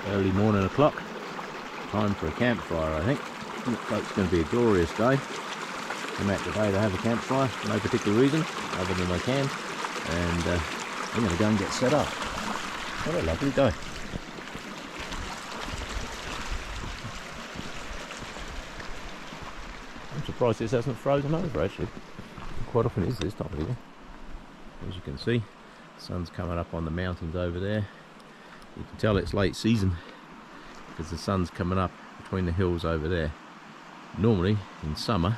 early morning o'clock. Time for a campfire, I think. Looks like it's going to be a glorious day. I'm out today to have a campfire, no particular reason, other than I can. And I'm going to go and get set up. What a lovely day. I'm surprised this hasn't frozen over actually. Quite often is this time of year. As you can see, the sun's coming up on the mountains over there. You can tell it's late season because the sun's coming up between the hills over there. Normally in summer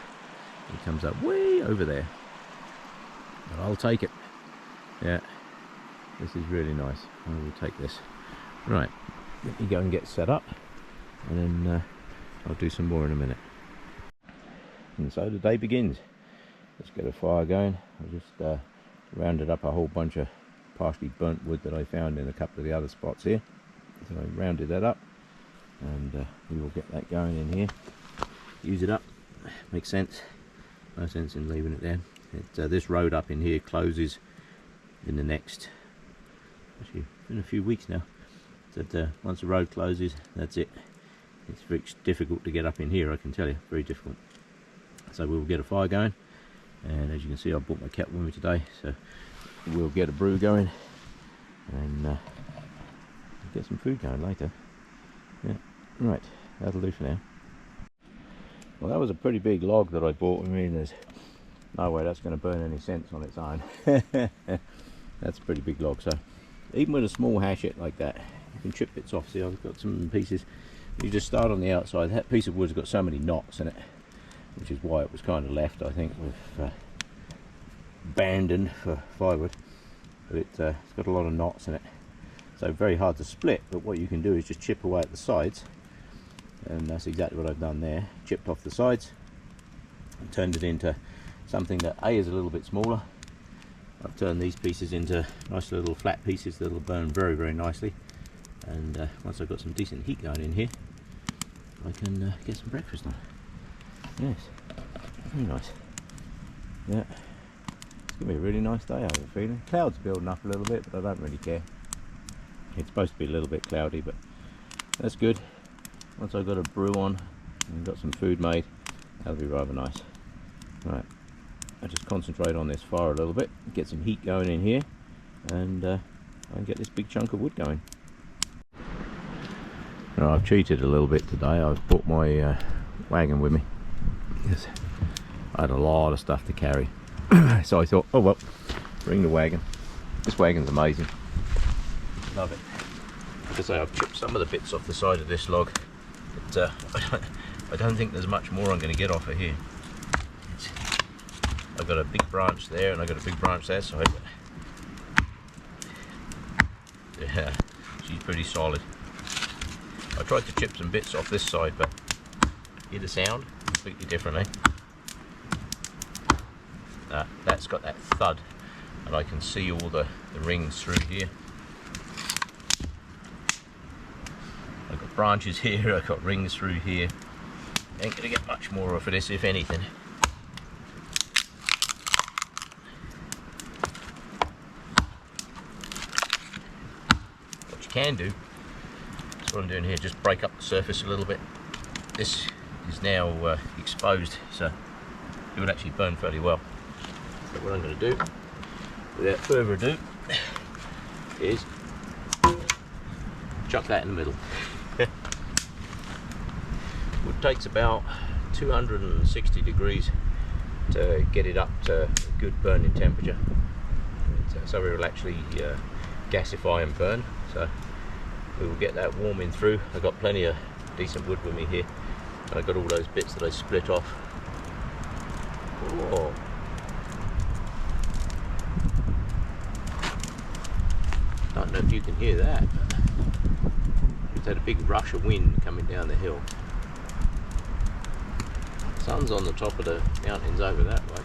it comes up way over there, but I'll take it. Yeah, this is really nice. I will take this. Right, let me go and get set up, and then I'll do some more in a minute. And so the day begins. Let's get a fire going. I just rounded up a whole bunch of partially burnt wood that I found in a couple of the other spots here. So I rounded that up, and we will get that going in here. Use it up. Makes sense. No sense in leaving it there. This road up in here closes in the next, actually in a few weeks now. That once the road closes, that's it. It's very difficult to get up in here, I can tell you. Very difficult. So we'll get a fire going, and as you can see, I brought my kettle with me today, so we'll get a brew going and get some food going later. Yeah, right, that'll do for now. Well, that was a pretty big log that I bought with me. There's no way that's going to burn any sense on its own. That's a pretty big log, so even with a small hatchet like that, you can chip bits off. See, I've got some pieces. You just start on the outside. That piece of wood's got so many knots in it, which is why it was kind of left, I think, with abandoned for firewood. But it's got a lot of knots in it, so very hard to split. But what you can do is just chip away at the sides, and that's exactly what I've done there. Chipped off the sides and turned it into something that A is a little bit smaller. I've turned these pieces into nice little flat pieces that will burn very, very nicely. And once I've got some decent heat going in here, I can get some breakfast on. Yes, very nice. Yeah, it's going to be a really nice day, I have a feeling. Clouds building up a little bit, but I don't really care. It's supposed to be a little bit cloudy, but that's good. Once I've got a brew on and got some food made, that'll be rather nice. Right, I just concentrate on this fire a little bit, get some heat going in here, and I can get this big chunk of wood going. Now, I've cheated a little bit today. I've brought my wagon with me. Yes, I had a lot of stuff to carry. So I thought, oh well, bring the wagon. This wagon's amazing. Love it. Like I say, I've chipped some of the bits off the side of this log. But I don't think there's much more I'm going to get off of here. I've got a big branch there, and I've got a big branch that side. Yeah, she's pretty solid. I tried to chip some bits off this side, but hear the sound? Completely different, eh? That's got that thud, and I can see all the rings through here. I've got branches here, I've got rings through here. Ain't gonna get much more off of this, if anything. What you can do, that's what I'm doing here, just break up the surface a little bit. This is now exposed, so it would actually burn fairly well. So what I'm going to do, without further ado, is chuck that in the middle. Wood takes about 260 degrees to get it up to a good burning temperature. So it will actually gasify and burn. So we will get that warming through. I've got plenty of decent wood with me here. I've got all those bits that I split off. Oh. I don't know if you can hear that, but we've had a big rush of wind coming down the hill. The sun's on the top of the mountains over that way.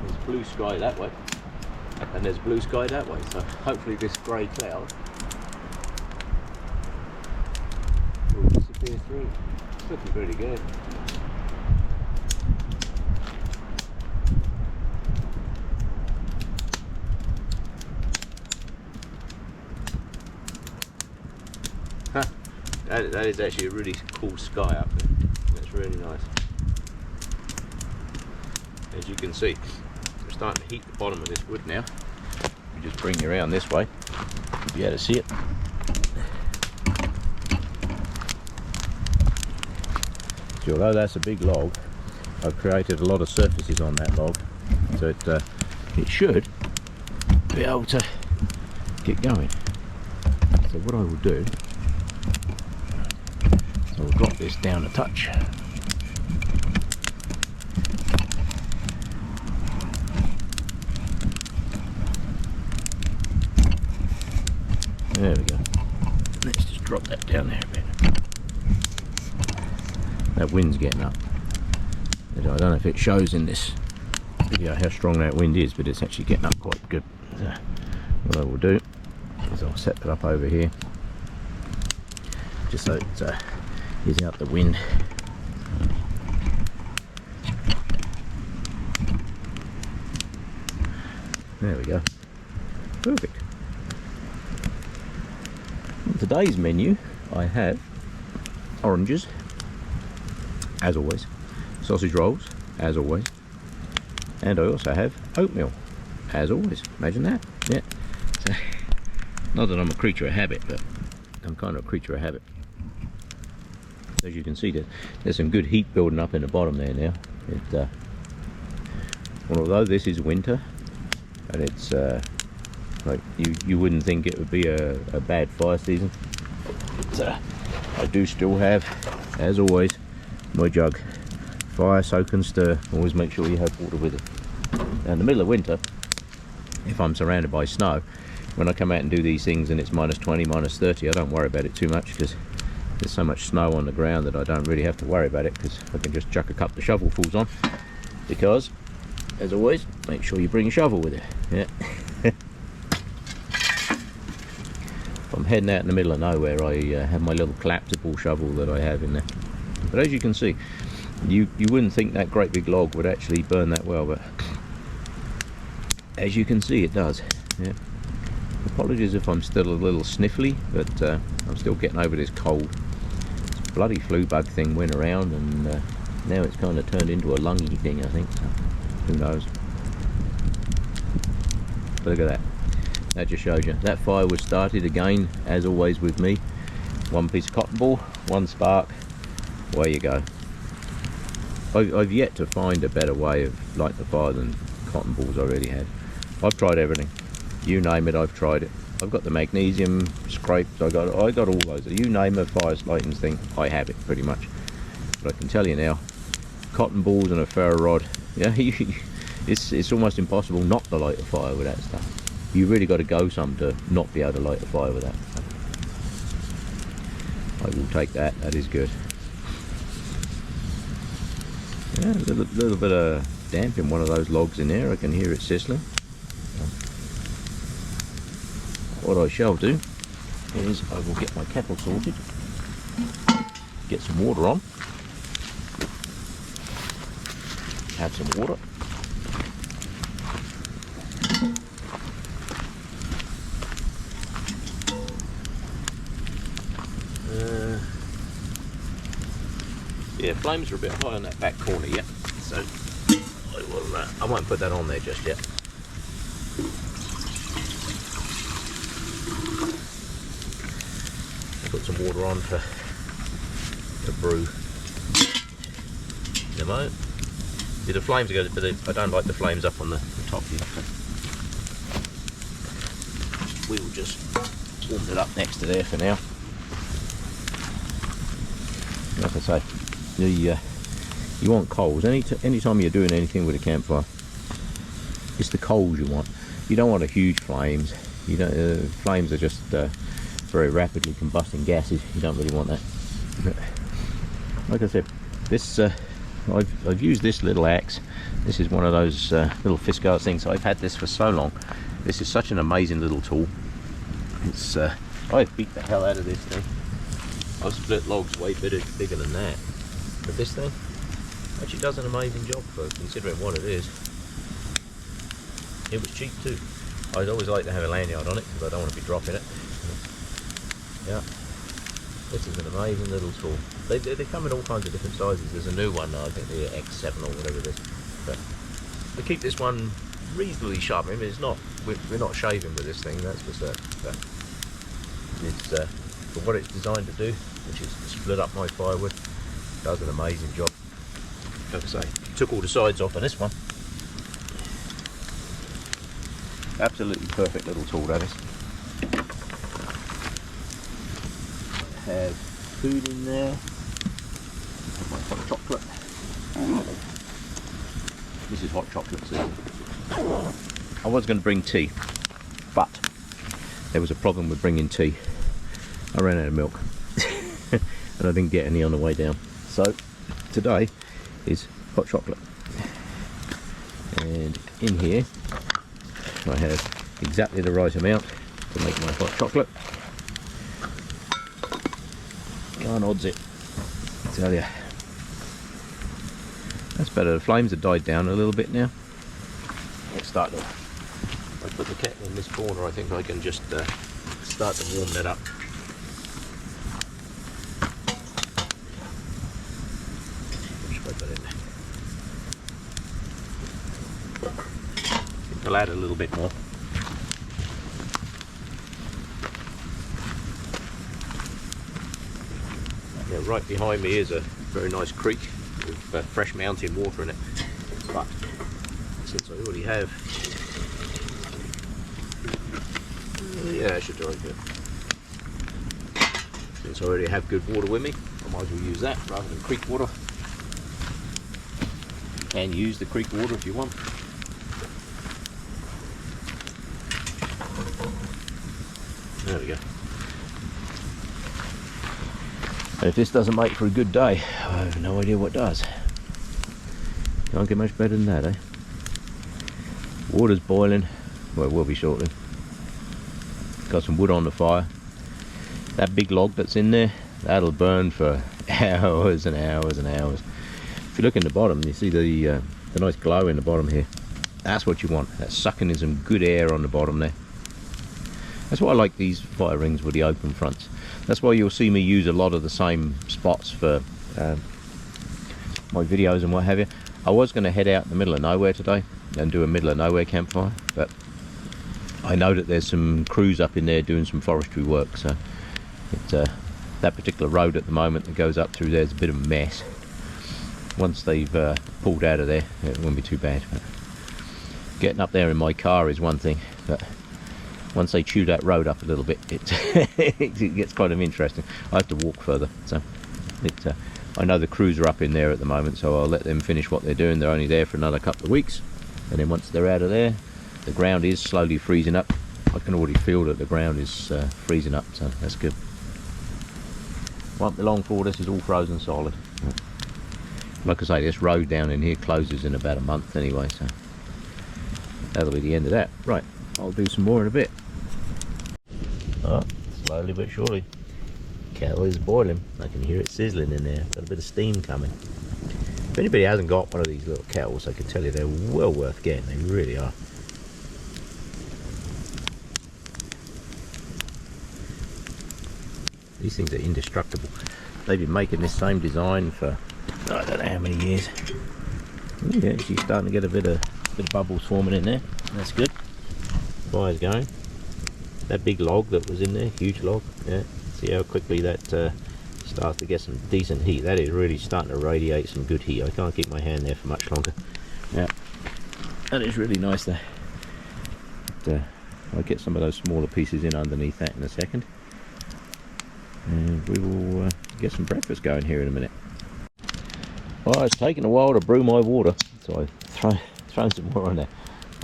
There's blue sky that way, and there's blue sky that way, so hopefully this grey cloud will disappear through. It's looking pretty good. That is actually a really cool sky up there. That's really nice. As you can see, we're starting to heat the bottom of this wood now. You just bring it around this way, you'll be able to see it. So although that's a big log, I've created a lot of surfaces on that log, so it should be able to get going. So what I will do, I will drop this down a touch. There we go. Let's just drop that down there a bit. That wind's getting up. I don't know if it shows in this video how strong that wind is, but it's actually getting up quite good. So what I will do is I'll set that up over here, just so it is out the wind. There we go. Perfect. On today's menu, I have oranges, as always, sausage rolls, as always, and I also have oatmeal, as always. Imagine that. Yeah. So, not that I'm a creature of habit, but I'm kind of a creature of habit. As you can see, there's some good heat building up in the bottom there now. Although this is winter, and it's like you wouldn't think it would be a bad fire season. I do still have, as always, my jug. Fire, soak and stir. Always make sure you have water with it. Now in the middle of winter, if I'm surrounded by snow, when I come out and do these things and it's -20, -30, I don't worry about it too much, because there's so much snow on the ground that I don't really have to worry about it, because I can just chuck a couple of shovelfuls on. Because, as always, make sure you bring a shovel with it. Yeah. If I'm heading out in the middle of nowhere, I have my little collapsible shovel that I have in there. But as you can see, you wouldn't think that great big log would actually burn that well, but as you can see, it does. Yeah. Apologies if I'm still a little sniffly, but I'm still getting over this cold. This bloody flu bug thing went around, and now it's kind of turned into a lungy thing, I think. So who knows? But look at that. That just shows you. That fire was started again, as always with me. One piece of cotton ball, one spark, away you go. I've yet to find a better way of lighting the fire than cotton balls I already had. I've tried everything. You name it, I've tried it. I've got the magnesium scrapes, I got all those. You name a fire lighting thing, I have it pretty much. But I can tell you now, cotton balls and a ferro rod, yeah, it's almost impossible not to light a fire with that stuff. You really got to go some to not be able to light a fire with that. I will take that. That is good. Yeah, a little bit of damp in one of those logs in there. I can hear it sizzling. What I shall do is I will get my kettle sorted, get some water on, have some water. Yeah, flames are a bit high on that back corner yet, so I won't put that on there just yet. I'll put some water on to brew. In a moment. See, the flames are good, but I don't like the flames up on the top here. We will just warm it up next to there for now. Like I say, you want coals. Anytime you're doing anything with a campfire, it's the coals you want. You don't want a huge flames. You don't. Flames are just very rapidly combusting gases. You don't really want that. Like I said, this I've used this little axe. This is one of those little Fiskars things. I've had this for so long. This is such an amazing little tool. It's I've beat the hell out of this thing. I've split logs way bigger than that. But this thing actually does an amazing job for considering what it is. It was cheap too. I'd always like to have a lanyard on it because I don't want to be dropping it. Yeah. This is an amazing little tool. They come in all kinds of different sizes. There's a new one, I think the X7 or whatever it is. But to keep this one reasonably sharp, I mean, it's not, we're not shaving with this thing, that's for certain. But it's for what it's designed to do, which is split up my firewood, does an amazing job. Like I say, took all the sides off on this one. Absolutely perfect little tool, that is. I have food in there. I have my hot chocolate. This is hot chocolate season. I was going to bring tea, but there was a problem with bringing tea. I ran out of milk and I didn't get any on the way down. So today is hot chocolate. And in here I have exactly the right amount to make my hot chocolate. Can't odds it, I tell you. That's better. The flames have died down a little bit now. Let's start off. I put the kettle in this corner. I think I can just start to warm that up. Just put that in there. I'll add a little bit more. Yeah, right behind me is a very nice creek with fresh mountain water in it. But since I already have, yeah, I should do it good. Since I already have good water with me, I might as well use that rather than creek water. You can use the creek water if you want. There we go. And if this doesn't make for a good day, I have no idea what does. Can't get much better than that, eh? Water's boiling. Well, it will be shortly. Got some wood on the fire. That big log that's in there, that'll burn for hours and hours and hours. If you look in the bottom, you see the nice glow in the bottom here. That's what you want. That's sucking in some good air on the bottom there. That's why I like these fire rings with the open fronts. That's why you'll see me use a lot of the same spots for my videos and what have you. I was going to head out in the middle of nowhere today and do a middle of nowhere campfire, but I know that there's some crews up in there doing some forestry work, so that particular road at the moment that goes up through there is a bit of a mess. Once they've pulled out of there, it won't be too bad. But getting up there in my car is one thing, but once they chew that road up a little bit, it gets kind of interesting. I have to walk further, so I know the crews are up in there at the moment, so I'll let them finish what they're doing. They're only there for another couple of weeks, and then once they're out of there, the ground is slowly freezing up. I can already feel that the ground is freezing up, so that's good. Won't be long for this is all frozen solid. Like I say, this road down in here closes in about a month anyway, so that'll be the end of that. Right, I'll do some more in a bit. Oh, slowly but surely, kettle is boiling. I can hear it sizzling in there. Got a bit of steam coming. If anybody hasn't got one of these little kettles, I can tell you they're well worth getting. They really are. These things are indestructible. They've been making this same design for I don't know how many years. Yeah, she's starting to get a bit of bubbles forming in there. That's good. Fire's going. That big log that was in there, huge log. Yeah. See how quickly that starts to get some decent heat. That is really starting to radiate some good heat. I can't keep my hand there for much longer. Yeah. That is really nice there. But, I'll get some of those smaller pieces in underneath that in a second. And we will get some breakfast going here in a minute. Well, it's taken a while to brew my water, so I've thrown some more on there.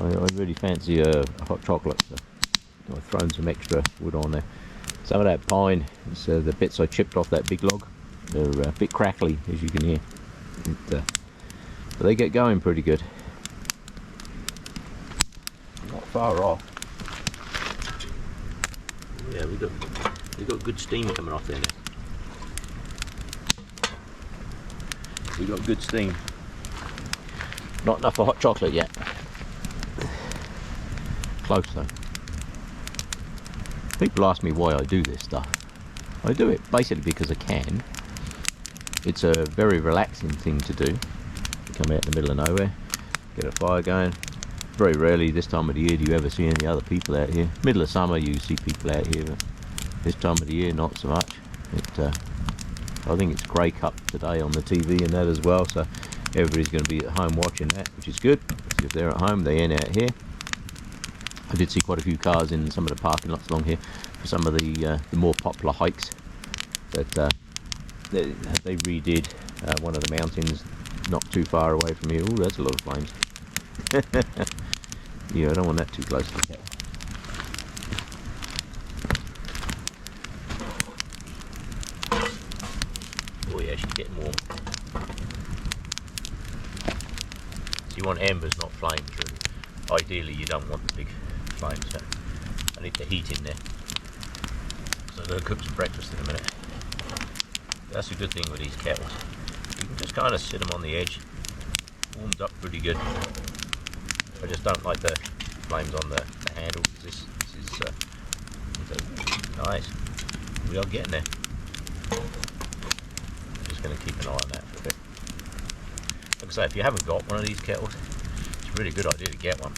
I really fancy a hot chocolate, so I've thrown some extra wood on there. Some of that pine, it's the bits I chipped off that big log. They're a bit crackly, as you can hear. But they get going pretty good. Not far off. Yeah, we've got good steam coming off there now. We've got good steam. Not enough for hot chocolate yet. Close though. People ask me why I do this stuff. I do it basically because I can. It's a very relaxing thing to do. You come out in the middle of nowhere, get a fire going. Very rarely this time of the year do you ever see any other people out here. Middle of summer you see people out here, but this time of the year not so much. I think it's Grey Cup today on the TV and that as well, so everybody's going to be at home watching that, which is good. If they're at home, they ain't out here. I did see quite a few cars in some of the parking lots along here for some of the more popular hikes. But they redid one of the mountains not too far away from here. Oh, that's a lot of flames. Yeah, I don't want that too close to the cattle. Oh yeah, she's getting warm. So you want embers, not flames, really. Ideally, you don't want the big flames. So I need the heat in there. So I'm going to cook some breakfast in a minute. That's a good thing with these kettles. You can just kind of sit them on the edge. Warmed up pretty good. I just don't like the flames on the handle. This is nice. We are getting there. I'm just going to keep an eye on that for a bit. Like I say, if you haven't got one of these kettles, it's a really good idea to get one.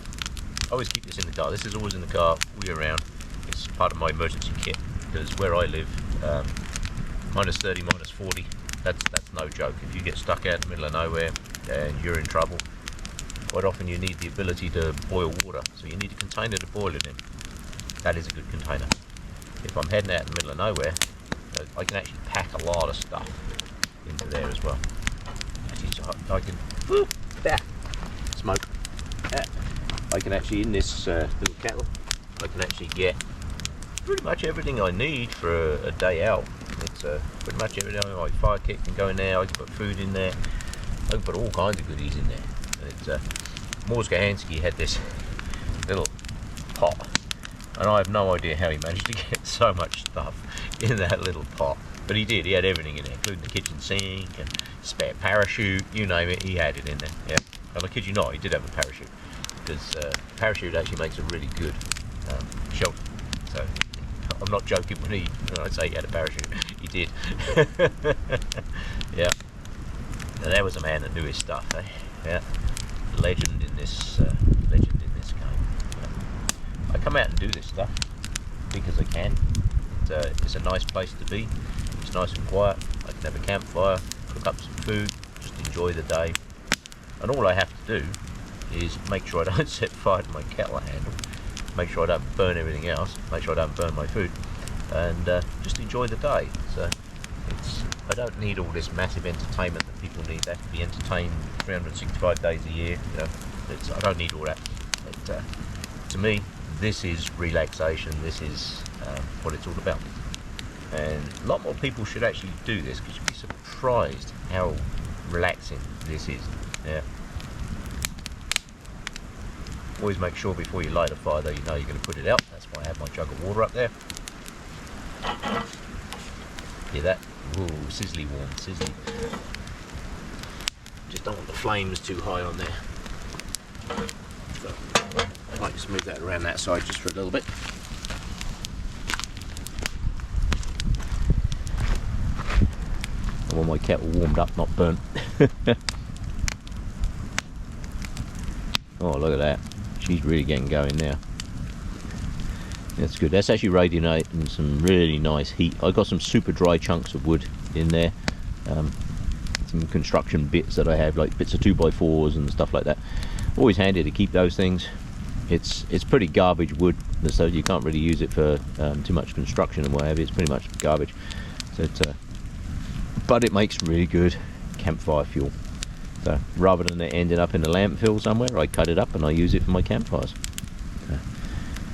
I always keep this in the car. This is always in the car all year round. It's part of my emergency kit because where I live, minus 30, minus 40, that's no joke. If you get stuck out in the middle of nowhere and you're in trouble, quite often you need the ability to boil water, so you need a container to boil it in. That is a good container. If I'm heading out in the middle of nowhere, I can actually pack a lot of stuff into there as well. Actually, so I can smoke. I can actually, in this little kettle, I can actually get pretty much everything I need for a day out. It's pretty much everything. My fire kit can go in there. I can put food in there. I can put all kinds of goodies in there. It's Mors Gahansky had this little pot, and I have no idea how he managed to get so much stuff in that little pot, but he did. He had everything in there, including the kitchen sink and spare parachute, you name it, he had it in there. Yeah, and I kid you not, he did have a parachute, because parachute actually makes a really good shelter. So I'm not joking when I say he had a parachute. He did. Yeah. Now there was a man that knew his stuff, eh? Yeah. Legend in this game. Yeah. I come out and do this stuff because I can. It's a nice place to be. It's nice and quiet. I can have a campfire, cook up some food, just enjoy the day. And all I have to do is make sure I don't set fire to my kettle handle, make sure I don't burn everything else, make sure I don't burn my food, and just enjoy the day. So I don't need all this massive entertainment that people need. They have to be entertained 365 days a year. You know, I don't need all that. To me, this is relaxation. This is what it's all about. And a lot more people should actually do this, because you'd be surprised how relaxing this is. Yeah. Always make sure before you light a fire, though, you know you're going to put it out. That's why I have my jug of water up there. Hear that? Ooh, sizzly warm, sizzly. Just don't want the flames too high on there. So I might just move that around that side just for a little bit. I want my kettle warmed up, not burnt. Oh, look at that. She's really getting going now. That's good. That's actually radiating some really nice heat. I got some super dry chunks of wood in there. Some construction bits that I have, like bits of 2x4s and stuff like that. Always handy to keep those things. It's pretty garbage wood, so you can't really use it for too much construction and what have you. It's pretty much garbage. So but it makes really good campfire fuel. So rather than it ending up in a landfill somewhere, I cut it up and I use it for my campfires.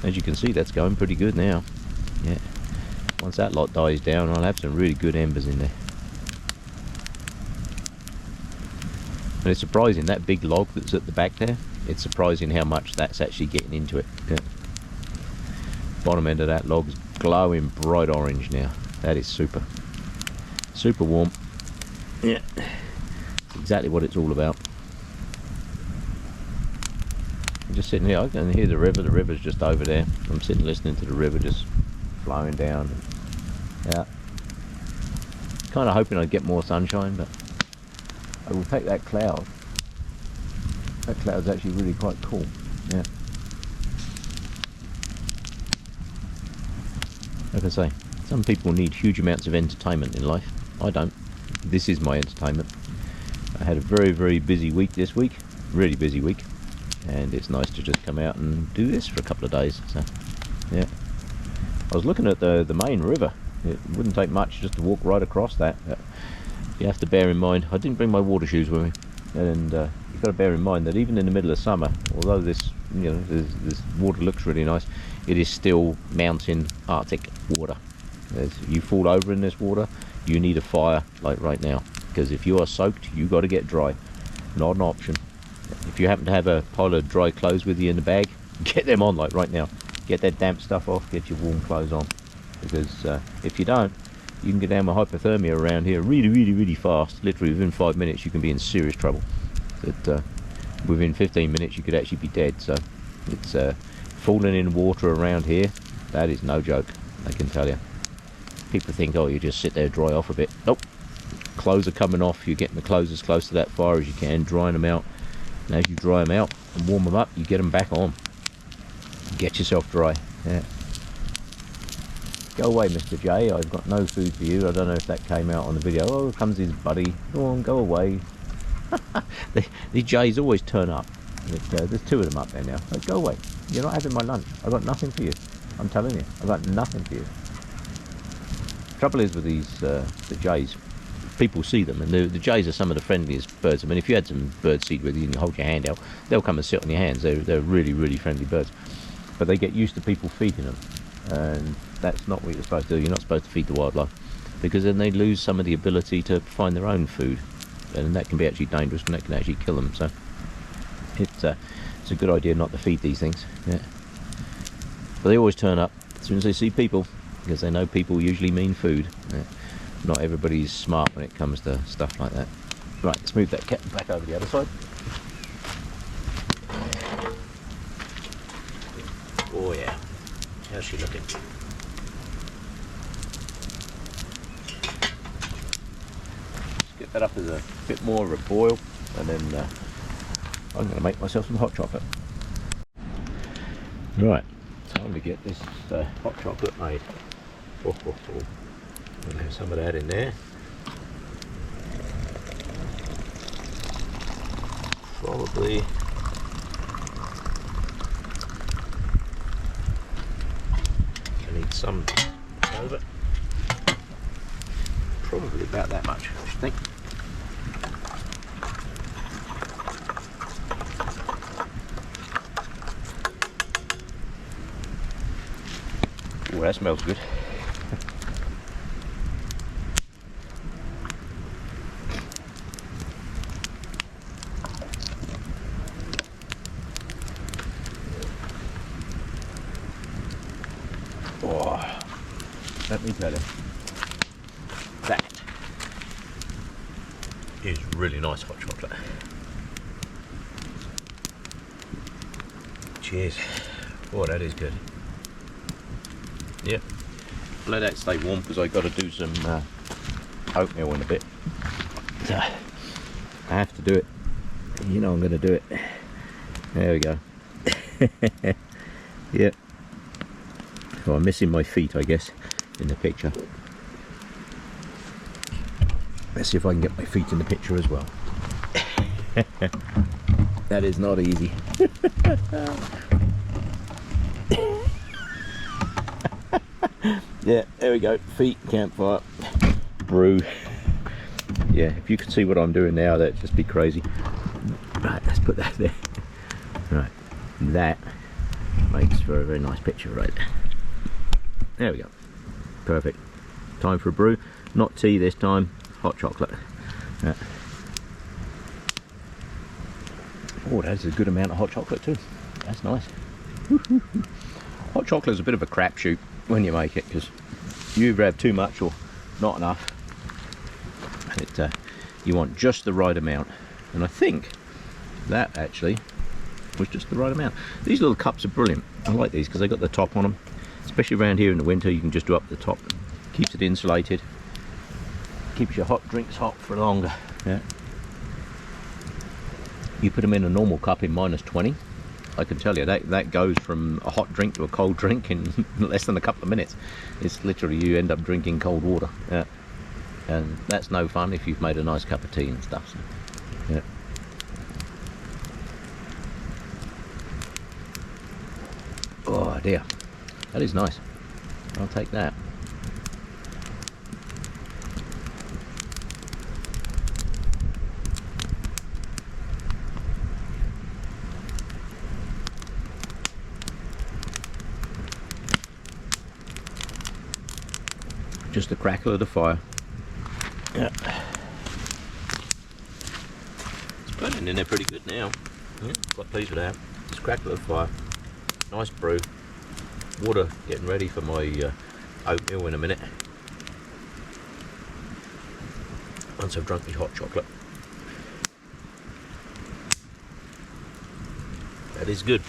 As you can see, that's going pretty good now. Yeah. Once that lot dies down, I'll have some really good embers in there. And it's surprising, that big log that's at the back there, it's surprising how much that's actually getting into it. Yeah. Bottom end of that log's glowing bright orange now. That is super. Super warm. Yeah. It's exactly what it's all about. I'm just sitting here, I can hear the river's just over there. I'm sitting listening to the river just flowing down. Yeah, kind of hoping I'd get more sunshine, but I will take that cloud. That cloud's actually really quite cool. Yeah. Like I say, some people need huge amounts of entertainment in life. I don't. This is my entertainment. I had a very, very busy week this week. Really busy week. And it's nice to just come out and do this for a couple of days. So, yeah. I was looking at the main river. It wouldn't take much just to walk right across that. You have to bear in mind, I didn't bring my water shoes with me. And you've got to bear in mind that even in the middle of summer, although this, you know, this water looks really nice, it is still mountain Arctic water. You fall over in this water, you need a fire like right now, because if you are soaked, you got to get dry. Not an option. If you happen to have a pile of dry clothes with you in the bag, get them on like right now. Get that damp stuff off, get your warm clothes on, because if you don't, you can get down with hypothermia around here really, really, really fast. Literally within 5 minutes you can be in serious trouble. But within 15 minutes you could actually be dead. So it's falling in water around here, that is no joke, I can tell you. People think, oh, you just sit there, dry off a bit. Nope. Clothes are coming off, you're getting the clothes as close to that fire as you can, drying them out. And as you dry them out and warm them up, you get them back on. Get yourself dry. Yeah. Go away, Mr. J, I've got no food for you. I don't know if that came out on the video. Oh, comes his buddy. Go on, go away. the Jays always turn up. There's two of them up there now. Like, go away. You're not having my lunch. I've got nothing for you. I'm telling you, I've got nothing for you. Trouble is with these, the Jays, people see them, and the Jays are some of the friendliest birds. I mean, if you had some bird seed with you and you hold your hand out, they'll come and sit on your hands. They're really, really friendly birds. But they get used to people feeding them, and that's not what you're supposed to do. You're not supposed to feed the wildlife, because then they lose some of the ability to find their own food, and that can be actually dangerous, and that can actually kill them. So it's a good idea not to feed these things. Yeah. But they always turn up as soon as they see people, because they know people usually mean food. Yeah. Not everybody's smart when it comes to stuff like that. Right, let's move that cat back over the other side. Oh yeah, how's she looking? Let's get that up as a bit more of a boil, and then I'm going to make myself some hot chocolate. Right, time to get this hot chocolate made. Oh. We'll have some of that in there. Probably I need some of it. Probably about that much, I should think. Oh, that smells good. Let me tell you, that is really nice hot chocolate. Cheers. Oh, that is good. Yep. Let that stay warm, because I've got to do some oatmeal in a bit. So I have to do it. You know I'm going to do it. There we go. Yep. Oh, I'm missing my feet, I guess, in the picture. Let's see if I can get my feet in the picture as well. That is not easy. Yeah, there we go. Feet, campfire, brew. Yeah, if you could see what I'm doing now, that'd just be crazy. Right, let's put that there. Right, that makes for a very nice picture right there. There we go. Perfect. Time for a brew. Not tea this time, hot chocolate. Yeah. Oh, that's a good amount of hot chocolate too. That's nice. Hot chocolate is a bit of a crapshoot when you make it, because you either have too much or not enough. And you want just the right amount. And I think that actually was just the right amount. These little cups are brilliant. I like these because they got the top on them. Especially around here in the winter, you can just do up the top. Keeps it insulated. keeps your hot drinks hot for longer. Yeah. You put them in a normal cup in -20. I can tell you that goes from a hot drink to a cold drink in less than a couple of minutes. It's literally, you end up drinking cold water. Yeah. And that's no fun if you've made a nice cup of tea and stuff. So, yeah. Oh dear, that is nice. I'll take that. Just the crackle of the fire. Yeah. It's burning in there pretty good now. Yeah, quite pleased with that. Just crackle of the fire. Nice brew. Water getting ready for my oatmeal in a minute. Once I've drunk my hot chocolate. That is good.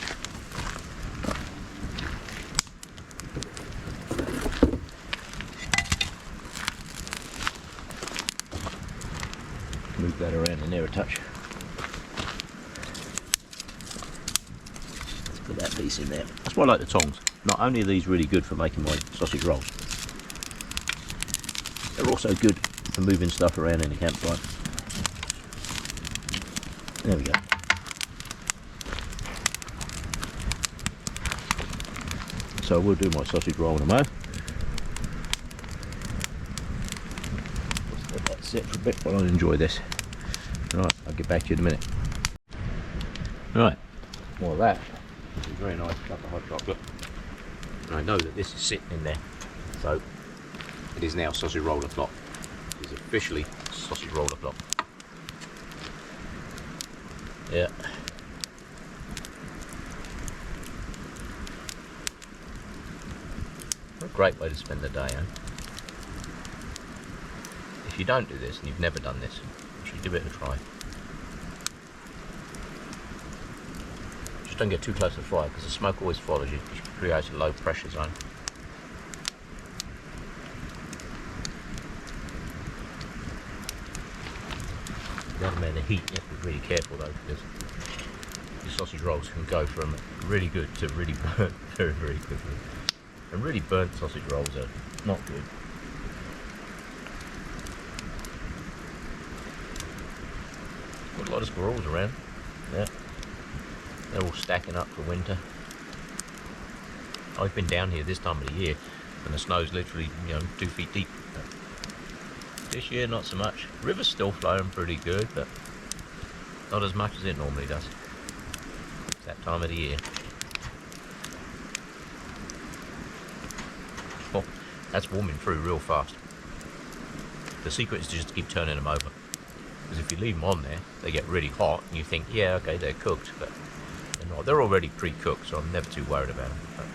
Move that around in there a touch. Let's put that piece in there. That's why I like the tongs. Not only are these really good for making my sausage rolls, they're also good for moving stuff around in the campfire. There we go. So we'll do my sausage roll in a moment. Let's let that sit for a bit while I enjoy this. Right, I'll get back to you in a minute. Right, more of that. It's a very nice cup of hot chocolate. And I know that this is sitting in there, so it is now sausage roll o'clock. It is officially sausage roll o'clock. Yeah. What a great way to spend the day, eh? If you don't do this and you've never done this, you should give it a try. Just don't get too close to the fire because the smoke always follows you. It creates a low pressure zone. The other amount of heat, you have to be really careful though, because your sausage rolls can go from really good to really burnt very, very quickly. And really burnt sausage rolls are not good. Got a lot of squirrels around. Yeah. They're all stacking up for winter. I've been down here this time of the year and the snow's literally, 2 feet deep. But this year not so much. River's still flowing pretty good, but not as much as it normally does. It's that time of the year. Oh, that's warming through real fast. The secret is to just keep turning them over. Because if you leave them on there, they get really hot and you think, yeah, okay, they're cooked, but they're not. They're already pre-cooked, so I'm never too worried about them. But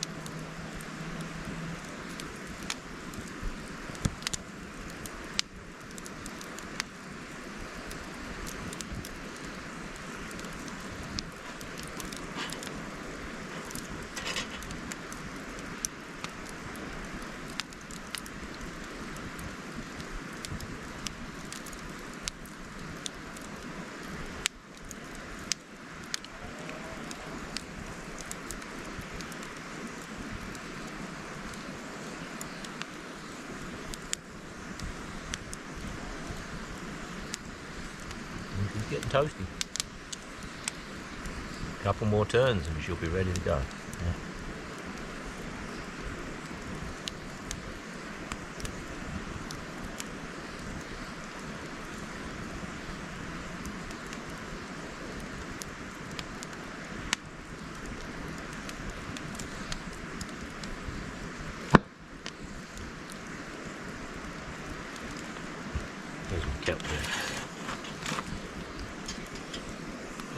it's getting toasty. A couple more turns and she'll be ready to go. Yeah. There's my kettle there.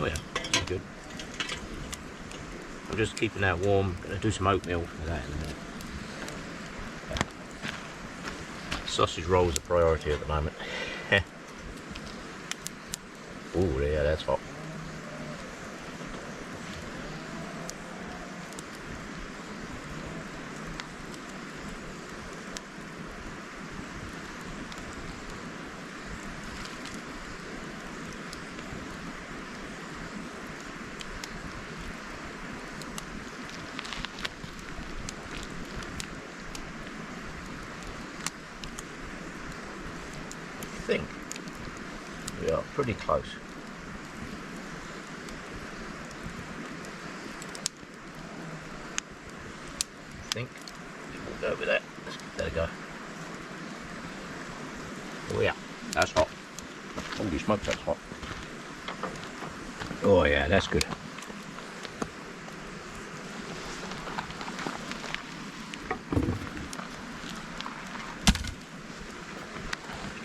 Oh yeah, that's good. I'm just keeping that warm. Gonna do some oatmeal for that in a minute. Yeah. Sausage roll is a priority at the moment. Oh yeah, that's hot. pretty close. I think we'll go with that. Let's give that a go. Oh yeah, that's hot. Holy smokes, that's hot. Oh yeah, that's good.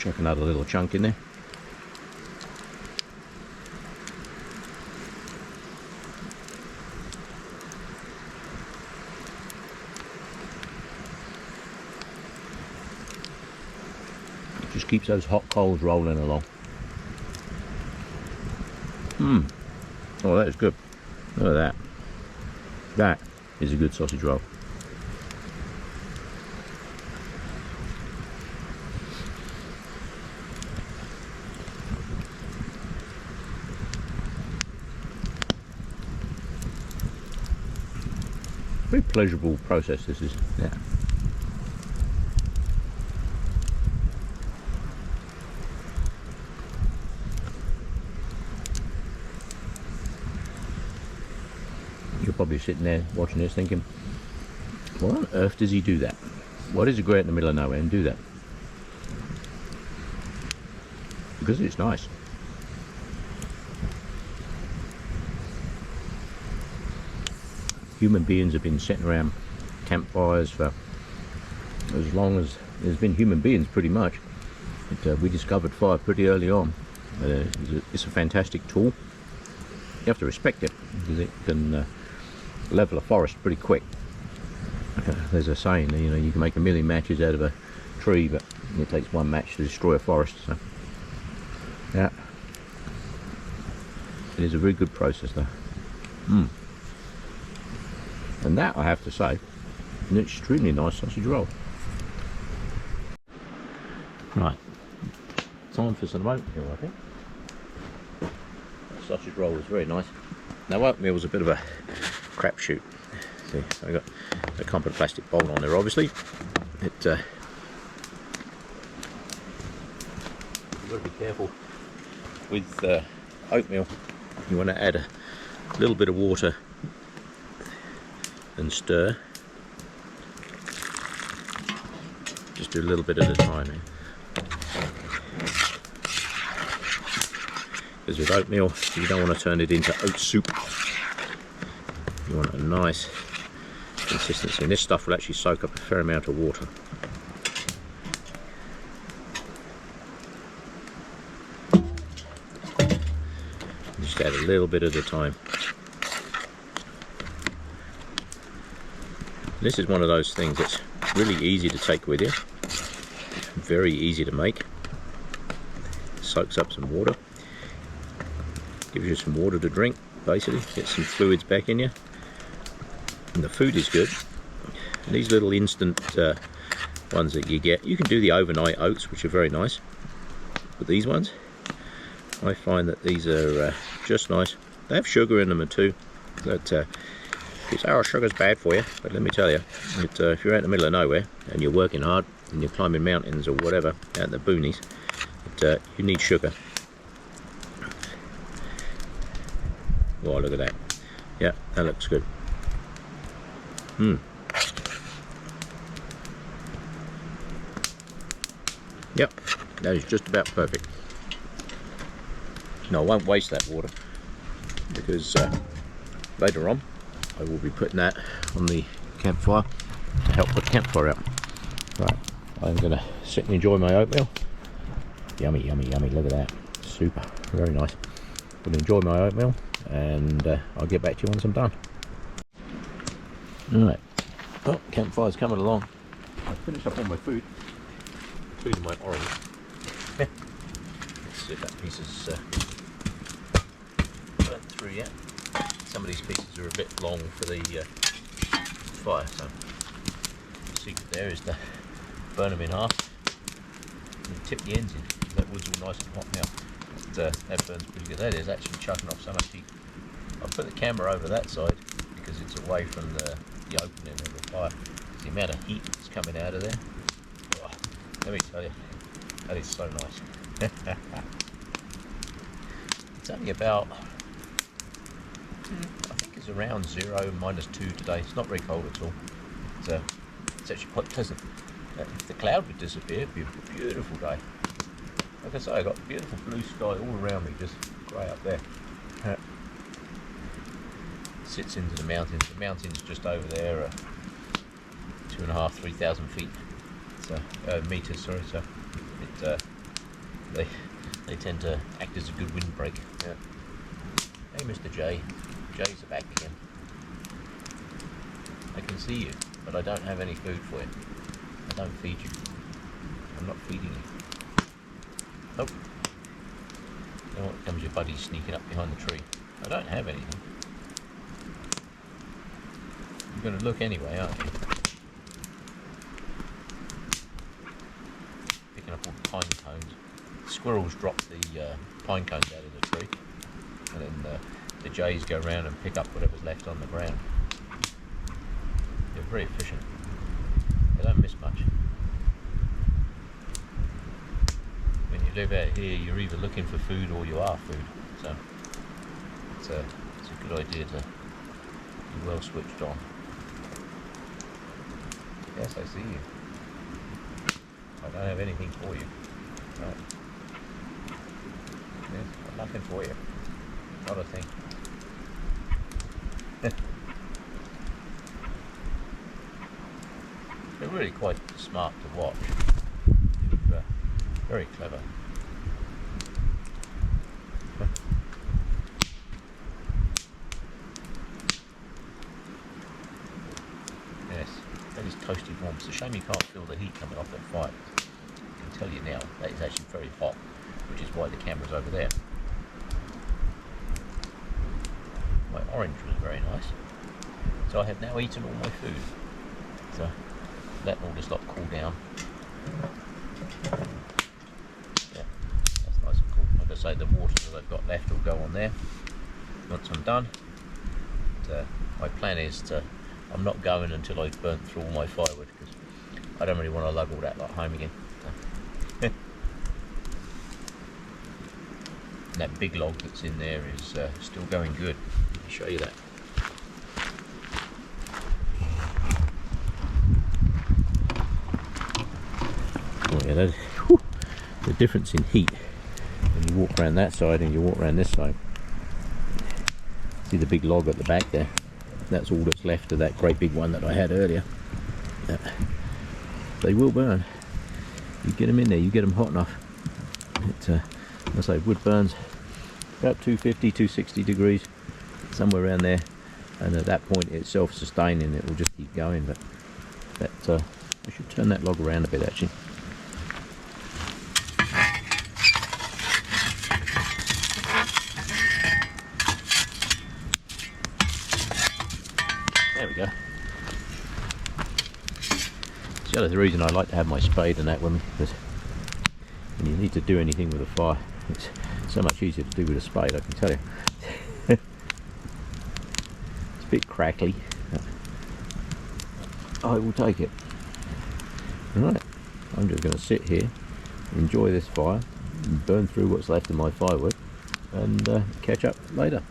Chuck another little chunk in there. Just keeps those hot coals rolling along. Oh, that is good. Look at that. That is a good sausage roll. Very pleasurable process this is. Yeah. You're probably sitting there watching this thinking, why on earth does he do that? Why does he go out in the middle of nowhere and do that? Because it's nice. Human beings have been sitting around campfires for as long as there's been human beings, pretty much. We discovered fire pretty early on. It's a fantastic tool. You have to respect it because it can level a forest pretty quick. There's a saying, you know, you can make a million matches out of a tree, but it takes one match to destroy a forest. So, yeah, it is a very good process, though. And that, I have to say, an extremely nice sausage roll. Right, time for some oatmeal, I think. That sausage roll was very nice. Now, oatmeal was a bit of a crapshoot. See, so I got a competent plastic bowl on there, obviously. You've got to be careful with oatmeal. You want to add a little bit of water and stir. Just do a little bit at a time here. Because with oatmeal, you don't want to turn it into oat soup. You want a nice consistency, and this stuff will actually soak up a fair amount of water. Just add a little bit at a time. This is one of those things that's really easy to take with you, very easy to make. Soaks up some water, gives you some water to drink, basically, get some fluids back in you, and the food is good. And these little instant ones that you get, you can do the overnight oats, which are very nice, but these ones, I find that these are just nice. They have sugar in them too, but people say, oh, sugar's bad for you, but let me tell you, if you're out in the middle of nowhere and you're working hard and you're climbing mountains or whatever out in the boonies, you need sugar. Oh, look at that. Yeah, that looks good. Yep, that is just about perfect. No, I won't waste that water because later on I will be putting that on the campfire to help put the campfire out. Right, I'm going to sit and enjoy my oatmeal. Yummy, yummy, yummy, look at that. Super, very nice. I'm going to enjoy my oatmeal and I'll get back to you once I'm done. Alright, oh, campfire's coming along. I finished up all my food, including my orange. Let's see if that piece is burnt through yet. Some of these pieces are a bit long for the fire, so the secret there is to burn them in half and tip the ends in. That wood's all nice and hot now. That burns pretty good. That is actually chucking off so much heat. I'll put the camera over that side because it's away from the opening of the fire. The amount of heat that's coming out of there. Oh, let me tell you, that is so nice. It's only about, I think it's around 0, -2 today. It's not very cold at all. It's actually quite pleasant. If the cloud would disappear, it'd be a beautiful day. Like I say, I got beautiful blue sky all around me, just grey up there. Sits into the mountains. The mountains just over there 2,500 to 3,000 feet. So meters, sorry. So they tend to act as a good windbreak. Yeah. Hey, Mr. J. J's back again. I can see you, but I don't have any food for you. I don't feed you. I'm not feeding you. Oh. Now what comes your buddy sneaking up behind the tree? I don't have anything. You're going to look anyway, aren't you? Picking up all the pine cones. Squirrels drop the pine cones out of the tree, and then the jays go around and pick up whatever's left on the ground. They're very efficient. They don't miss much. When you live out here, you're either looking for food or you are food. So it's a good idea to be well switched on. Yes, I see you. I don't have anything for you. No. Yes, got nothing for you. Not a thing. They're really quite smart to watch. They're very clever. Yes, that is toasty warm. It's a shame you can't feel the heat coming off that fire. I can tell you now, that is actually very hot, which is why the camera's over there. My orange was very nice. So I have now eaten all my food. So letting all this lot cool down. Yeah, that's nice and cool. Like I say, the water that I've got left will go on there once I'm done. And, my plan is I'm not going until I've burnt through all my firewood, because I don't really want to lug all that lot home again. And that big log that's in there is still going good. Let me show you that. Oh yeah, that's, the difference in heat when you walk around that side and you walk around this side. See the big log at the back there? That's all that's left of that great big one that I had earlier. They will burn. You get them in there, you get them hot enough. I say wood burns about 250, 260 degrees, somewhere around there, and at that point it's self-sustaining. It will just keep going. But that I should turn that log around a bit actually. There we go. It's the other reason I like to have my spade and that with me, because when you need to do anything with a fire, it's so much easier to do with a spade, I can tell you. It's a bit crackly. I will take it. Right, I'm just going to sit here, enjoy this fire, and burn through what's left of my firewood, and catch up later.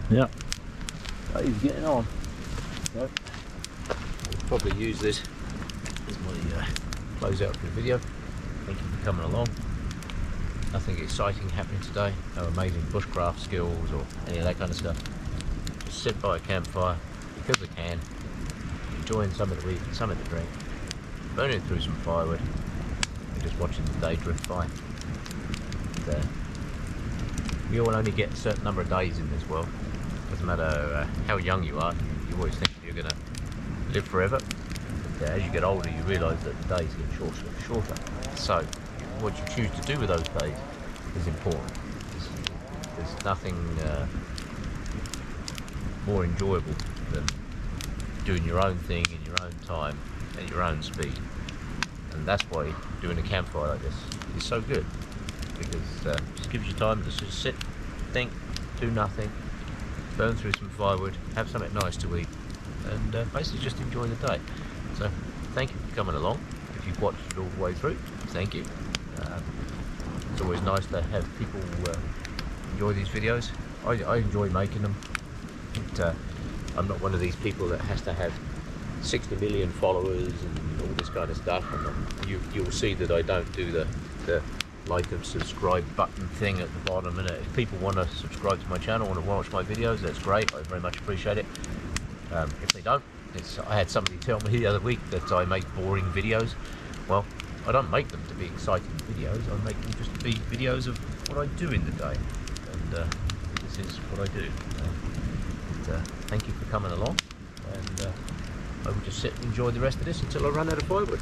Yeah, he's getting on. So, I'll probably use this as my close out for the video. Thank you for coming along. Nothing exciting happening today, no amazing bushcraft skills or any of that kind of stuff. Just sit by a campfire because I can, enjoying some of the eat and some of the drink, burning through some firewood, and just watching the day drift by. And, we all only get a certain number of days in this world. Doesn't matter how young you are, you always think you're going to live forever. But as you get older, you realise that the days get shorter and shorter. So, what you choose to do with those days is important. There's nothing more enjoyable than doing your own thing in your own time at your own speed. And that's why doing a campfire like this is so good, because it just gives you time to just sit, think, do nothing, burn through some firewood, have something nice to eat, and basically just enjoy the day. So thank you for coming along. If you've watched it all the way through, thank you. It's always nice to have people enjoy these videos. I enjoy making them. I'm not one of these people that has to have 60 million followers and all this kind of stuff. And you'll see that I don't do the like and subscribe button thing at the bottom. And if people want to subscribe to my channel and watch my videos, that's great. I very much appreciate it. If they don't, I had somebody tell me the other week that I make boring videos. Well, I don't make them to be exciting videos. I make them just to be videos of what I do in the day. And this is what I do. Thank you for coming along. And I will just sit and enjoy the rest of this until I run out of firewood.